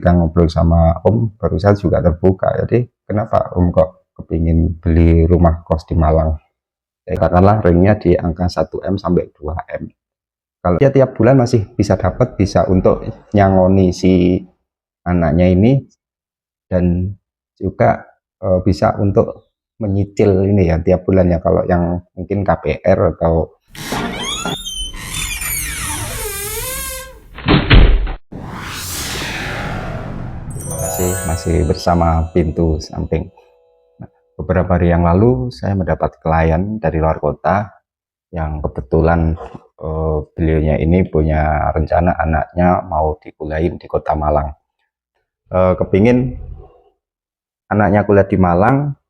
Kita ngobrol sama Om, barusan juga terbuka. Jadi kenapa Om kok kepingin beli rumah kos di Malang? Ya, katakanlah ringnya di angka 1M sampai 2M. Kalau dia tiap bulan masih bisa dapat, bisa untuk nyangoni si anaknya ini, dan juga bisa untuk menyicil ini ya tiap bulannya. Kalau yang mungkin KPR atau masih bersama pintu samping. Beberapa hari yang lalu saya mendapat klien dari luar kota yang kebetulan beliaunya ini punya rencana anaknya mau dikuliahin di kota Malang. Kepingin anaknya kuliah di Malang,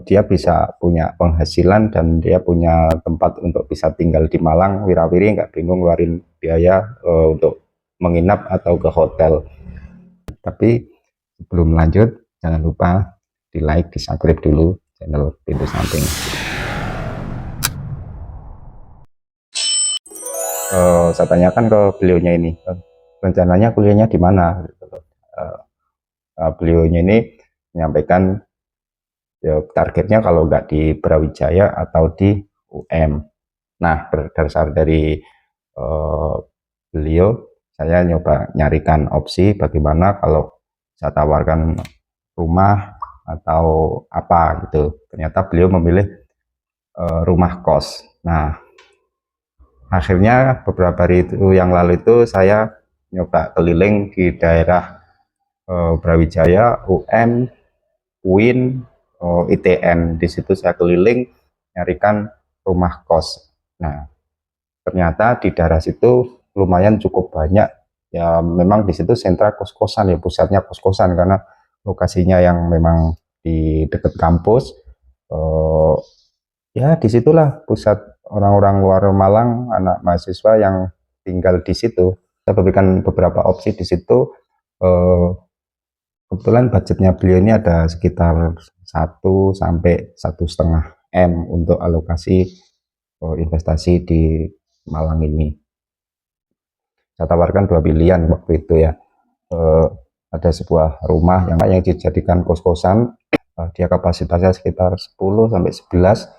dia bisa punya penghasilan dan dia punya tempat untuk bisa tinggal di Malang, wirawiri nggak bingung ngeluarin biaya untuk menginap atau ke hotel. Tapi sebelum lanjut, jangan lupa di like, di subscribe dulu channel Pintu Samping. Saya tanyakan ke beliaunya ini, rencananya kuliahnya di mana? Beliaunya ini menyampaikan ya, targetnya kalau nggak di Brawijaya atau di UM. Nah, berdasar dari beliau, saya nyoba nyarikan opsi bagaimana kalau saya tawarkan rumah atau apa gitu. Ternyata beliau memilih rumah kos. Nah, akhirnya beberapa hari itu yang lalu itu saya nyoba keliling di daerah Brawijaya, UM, UIN, ITN. Di situ saya keliling nyarikan rumah kos. Nah, ternyata di daerah situ lumayan cukup banyak. Ya, memang di situ sentra kos-kosan ya, pusatnya kos-kosan karena lokasinya yang memang di dekat kampus. Ya, disitulah pusat orang-orang luar Malang, anak mahasiswa yang tinggal di situ. Saya berikan beberapa opsi di situ. Kebetulan budgetnya beliau ini ada sekitar 1 sampai 1,5 M untuk alokasi investasi di Malang ini. Saya tawarkan 2 pilihan waktu itu ya. Ada sebuah rumah yang dijadikan kos-kosan. Dia kapasitasnya sekitar 10 sampai 11,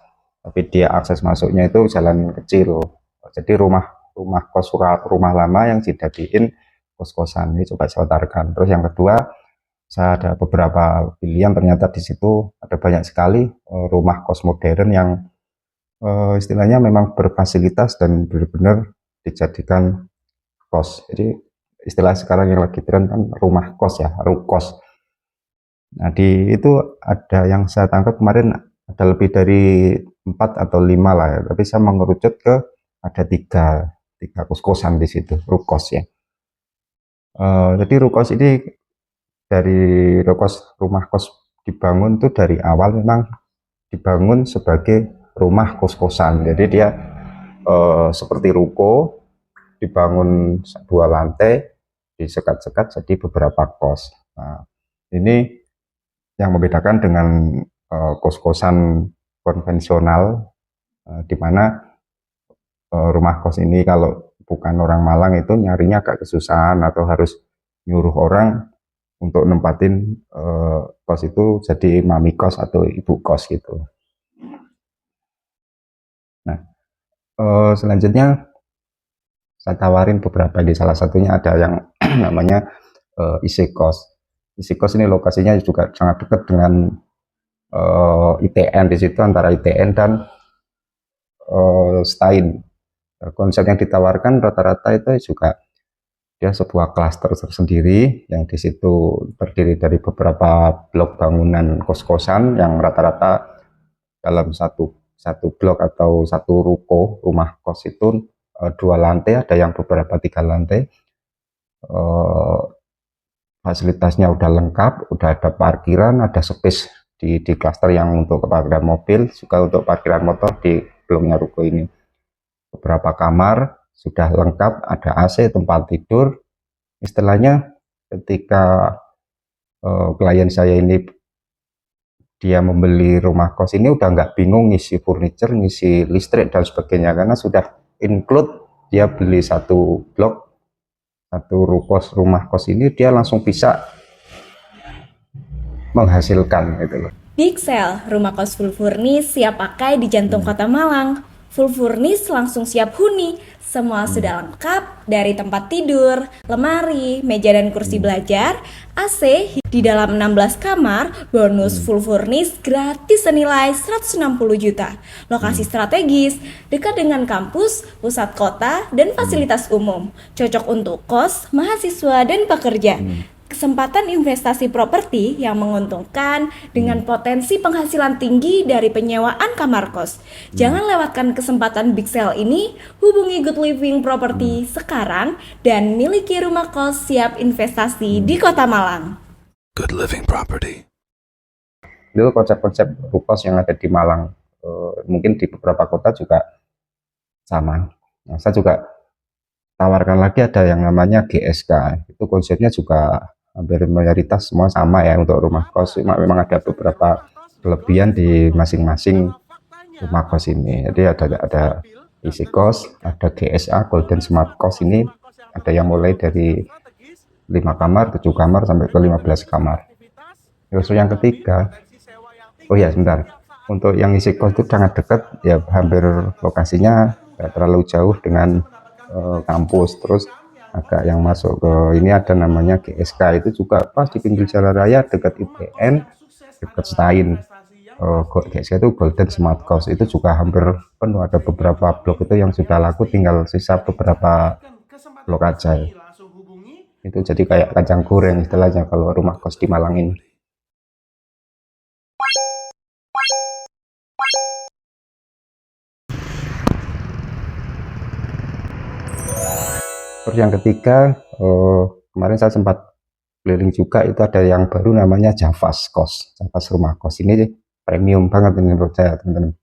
tapi dia akses masuknya itu jalan kecil. Jadi rumah kos, rumah lama yang dijadiin kos-kosan. Ini coba saya tawarkan. Terus yang kedua, saya ada beberapa pilihan, ternyata di situ ada banyak sekali rumah kos modern yang istilahnya memang berfasilitas dan benar-benar dijadikan kos. Jadi istilah sekarang yang lagi tren kan rumah kos ya, rukos. Nah, di itu ada yang saya tangkap kemarin ada lebih dari 4 atau 5 lah ya, tapi saya mengerucut ke ada tiga kos-kosan di situ, rukos ya. Jadi rukos ini dari rumah kos dibangun tuh dari awal memang dibangun sebagai rumah kos-kosan. Jadi dia seperti ruko, dibangun 2 lantai, disekat-sekat jadi beberapa kos. Nah, ini yang membedakan dengan kos-kosan konvensional, di mana rumah kos ini kalau bukan orang Malang itu nyarinya agak kesusahan atau harus nyuruh orang untuk nempatin kos itu jadi mami kos atau ibu kos gitu. Nah, selanjutnya saya tawarin beberapa, di salah satunya ada yang namanya isi kos. Isi kos ini lokasinya juga sangat dekat dengan ITN. Di situ antara ITN dan Stein. Konsep yang ditawarkan rata-rata itu juga dia sebuah klaster tersendiri yang di situ terdiri dari beberapa blok bangunan kos-kosan yang rata-rata dalam satu blok atau satu ruko rumah kos itu 2 lantai, ada yang beberapa 3 lantai. Fasilitasnya udah lengkap, udah ada parkiran, ada space di klaster yang untuk parkiran mobil, juga untuk parkiran motor di bloknya ruko ini. Beberapa kamar sudah lengkap, ada AC, tempat tidur. Istilahnya ketika klien saya ini dia membeli rumah kos ini udah nggak bingung ngisi furniture, ngisi listrik dan sebagainya, karena sudah include dia beli satu blok satu rumah kos ini dia langsung bisa menghasilkan gitu loh. Big Sale, rumah kos full furnish siap pakai di jantung kota Malang. Full furnish langsung siap huni. Semua sudah lengkap dari tempat tidur, lemari, meja dan kursi belajar, AC di dalam 16 kamar, bonus full furnish gratis senilai 160 juta. Lokasi strategis, dekat dengan kampus, pusat kota, dan fasilitas umum. Cocok untuk kos, mahasiswa, dan pekerja. Kesempatan investasi properti yang menguntungkan dengan potensi penghasilan tinggi dari penyewaan kamar kos. Jangan lewatkan kesempatan big sale ini, hubungi Good Living Property sekarang dan miliki rumah kos siap investasi di Kota Malang. Good Living Property. Itu konsep-konsep rukos yang ada di Malang. Mungkin di beberapa kota juga sama. Nah, saya juga tawarkan lagi ada yang namanya GSK. Itu konsepnya juga hampir mayoritas semua sama ya untuk rumah kos. Cuma memang ada beberapa kelebihan di masing-masing rumah kos ini. Jadi ada isi kos, ada GSA Golden Smart Kos ini ada yang mulai dari 5 kamar, 7 kamar sampai ke 15 kamar. Terus yang ketiga, oh ya sebentar, untuk yang isi kos itu sangat dekat ya, hampir lokasinya tidak terlalu jauh dengan kampus. Terus agak yang masuk ke ini ada namanya GSK, itu juga pas di pinggir jalan raya dekat IPN, dekat Stain. GSK itu Golden Smart Cost, itu juga hampir penuh, ada beberapa blok itu yang sudah laku, tinggal sisa beberapa blok aja. Itu jadi kayak kacang goreng istilahnya kalau rumah kos di Malang ini. Terus yang ketiga, kemarin saya sempat keliling juga, itu ada yang baru namanya Javas Kos. Javas rumah kos ini premium banget menurut saya, teman-teman.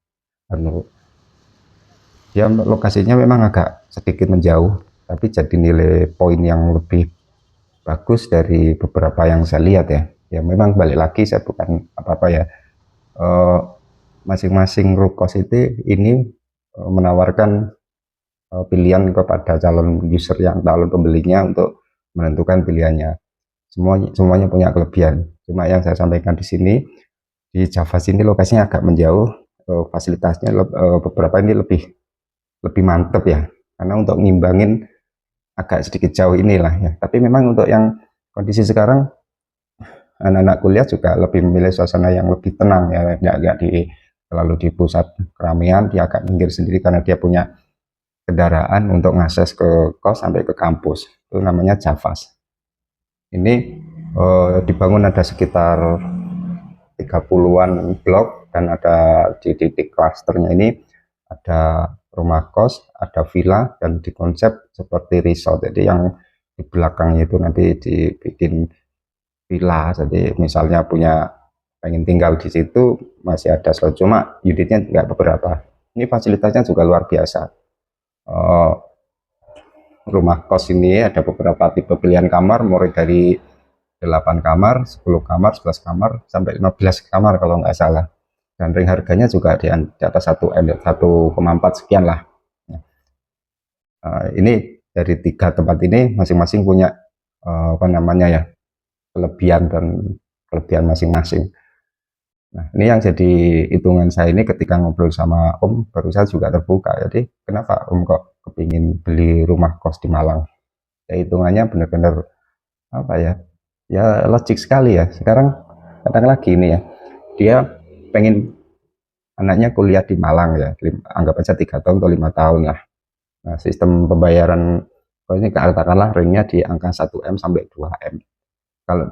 Dia lokasinya memang agak sedikit menjauh, tapi jadi nilai poin yang lebih bagus dari beberapa yang saya lihat ya. Ya memang balik lagi, saya bukan apa-apa ya. Masing-masing rukos itu ini menawarkan pilihan kepada calon user, yang calon pembelinya untuk menentukan pilihannya. Semuanya punya kelebihan. Cuma yang saya sampaikan di sini, di Javas ini lokasinya agak menjauh, fasilitasnya beberapa ini lebih mantep ya, karena untuk ngimbangin agak sedikit jauh inilah ya. Tapi memang untuk yang kondisi sekarang, anak-anak kuliah juga lebih memilih suasana yang lebih tenang ya, nggak terlalu di pusat keramaian. Dia agak minggir sendiri karena dia punya kendaraan untuk ngakses ke kos sampai ke kampus. Itu namanya Javas. Ini dibangun ada sekitar 30-an blok, dan ada di titik klasternya ini ada rumah kos, ada villa, dan dikonsep seperti resort. Jadi yang di belakangnya itu nanti dibikin villa. Jadi misalnya pengen tinggal di situ, masih ada slot, cuma unitnya nggak beberapa. Ini fasilitasnya juga luar biasa. Rumah kos ini ada beberapa tipe pilihan kamar, mulai dari 8 kamar, 10 kamar, 11 kamar, sampai 15 kamar kalau nggak salah. Dan ring harganya juga di atas 1,4 sekian lah. Ini dari 3 tempat ini masing-masing punya apa namanya ya, kelebihan masing-masing. Nah, ini yang jadi hitungan saya ini ketika ngobrol sama Om, baru saya juga terbuka. Jadi kenapa Om kok kepingin beli rumah kos di Malang? Ya hitungannya benar-benar apa ya? Ya logik sekali ya. Sekarang katakan lagi ini ya, dia pengen anaknya kuliah di Malang ya, anggap aja 3 tahun atau 5 tahun lah. Nah, sistem pembayaran ini katakanlah ringnya di angka 1M sampai 2M. Kalau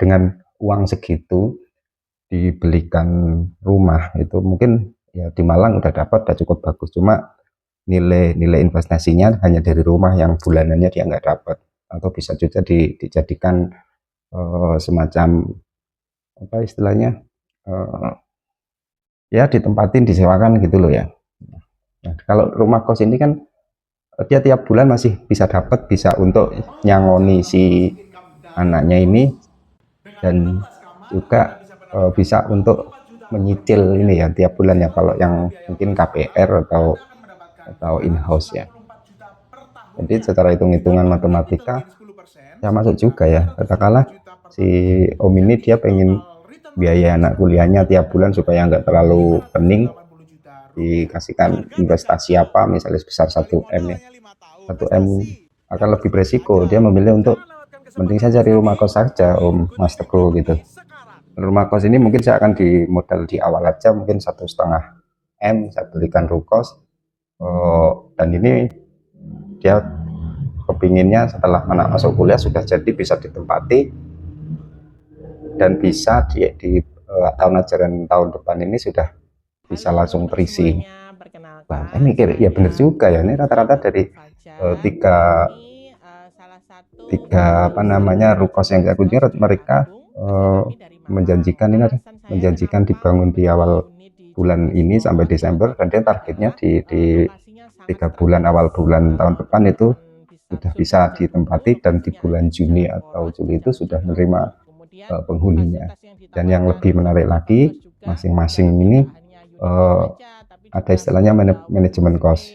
dengan uang segitu dibelikan rumah, itu mungkin ya di Malang udah cukup bagus. Cuma nilai investasinya hanya dari rumah yang bulanannya dia nggak dapat, atau bisa juga dijadikan semacam apa istilahnya, ya ditempatin, disewakan gitu loh ya. Nah, kalau rumah kos ini kan dia tiap bulan masih bisa dapat, bisa untuk nyangoni si anaknya ini, dan juga bisa untuk menyicil ini ya tiap bulan ya, kalau yang mungkin KPR atau in-house ya. Jadi secara hitung-hitungan matematika ya masuk juga ya. Katakanlah si Om ini dia pengen biaya anak kuliahnya tiap bulan supaya nggak terlalu pening, dikasihkan investasi apa misalnya sebesar 1M ya. 1M akan lebih beresiko, dia memilih untuk penting saya cari rumah kos saja Om Mas Teguh gitu. Rumah kos ini mungkin saya akan di modal di awal aja mungkin 1,5 M saya belikan rukos, dan ini dia kepinginnya setelah anak masuk kuliah sudah jadi bisa ditempati dan bisa di tahun ajaran tahun depan ini sudah bisa langsung terisi. Nah, saya mikir ya bener juga ya, ini rata-rata dari tiga apa namanya rukos yang saya kunjungi mereka menjanjikan dibangun di awal bulan ini sampai Desember, dan dia targetnya di 3 bulan awal bulan tahun depan itu sudah bisa ditempati, dan di bulan Juni atau Juli itu sudah menerima penghuninya. Dan yang lebih menarik lagi, masing-masing ini ada istilahnya manajemen kos.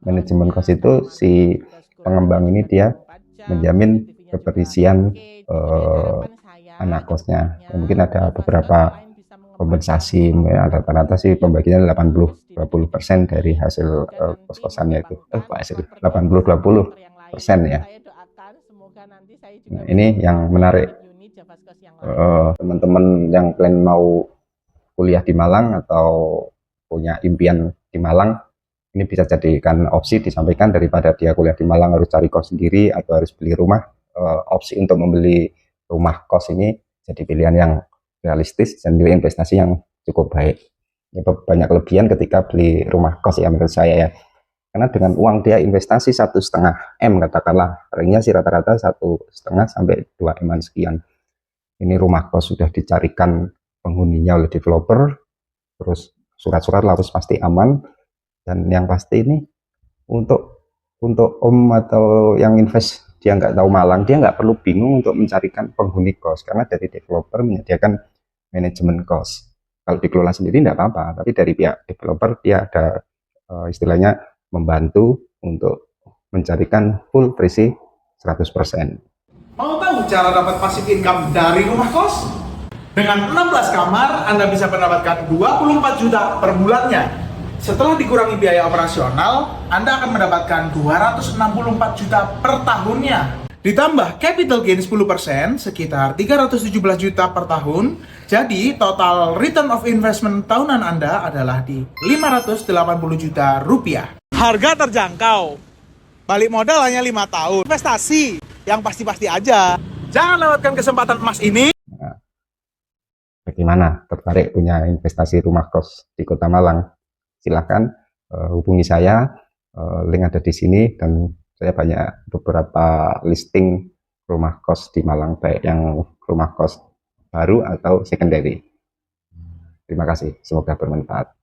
Manajemen kos itu si pengembang ini dia menjamin keterisian anak kosnya. Mungkin ada beberapa kompensasi, rata-rata sih pembagiannya 80-20% dari hasil kos-kosannya itu. Hasil 80-20% ya. Nah, ini yang menarik. Teman-teman yang plan mau kuliah di Malang atau punya impian di Malang, ini bisa jadikan opsi disampaikan daripada dia kuliah di Malang harus cari kos sendiri atau harus beli rumah. Opsi untuk membeli rumah kos ini jadi pilihan yang realistis dan juga investasi yang cukup baik. Ya, banyak kelebihan ketika beli rumah kos ya menurut saya ya. Karena dengan uang dia investasi 1,5 M katakanlah, ringnya sih rata-rata 1,5 sampai 2 M sekian. Ini rumah kos sudah dicarikan penghuninya oleh developer, terus surat-surat lapis pasti aman, dan yang pasti ini untuk Om atau yang invest dia nggak tahu Malang, dia nggak perlu bingung untuk mencarikan penghuni kos karena dari developer menyediakan manajemen kos. Kalau dikelola sendiri nggak apa-apa, tapi dari pihak developer dia ada istilahnya membantu untuk mencarikan full free 100%. Mau tahu cara dapat passive income dari rumah kos? Dengan 16 kamar, Anda bisa mendapatkan 24 juta per bulannya. Setelah dikurangi biaya operasional, Anda akan mendapatkan 264 juta per tahunnya. Ditambah capital gain 10%, sekitar 317 juta per tahun. Jadi, total return of investment tahunan Anda adalah di 580 juta rupiah. Harga terjangkau. Balik modal hanya 5 tahun. Investasi yang pasti-pasti aja. Jangan lewatkan kesempatan emas ini. Bagaimana? Tertarik punya investasi rumah kos di Kota Malang? Silakan hubungi saya, link ada di sini, dan saya banyak beberapa listing rumah kos di Malang, baik yang rumah kos baru atau secondary. Terima kasih, semoga bermanfaat.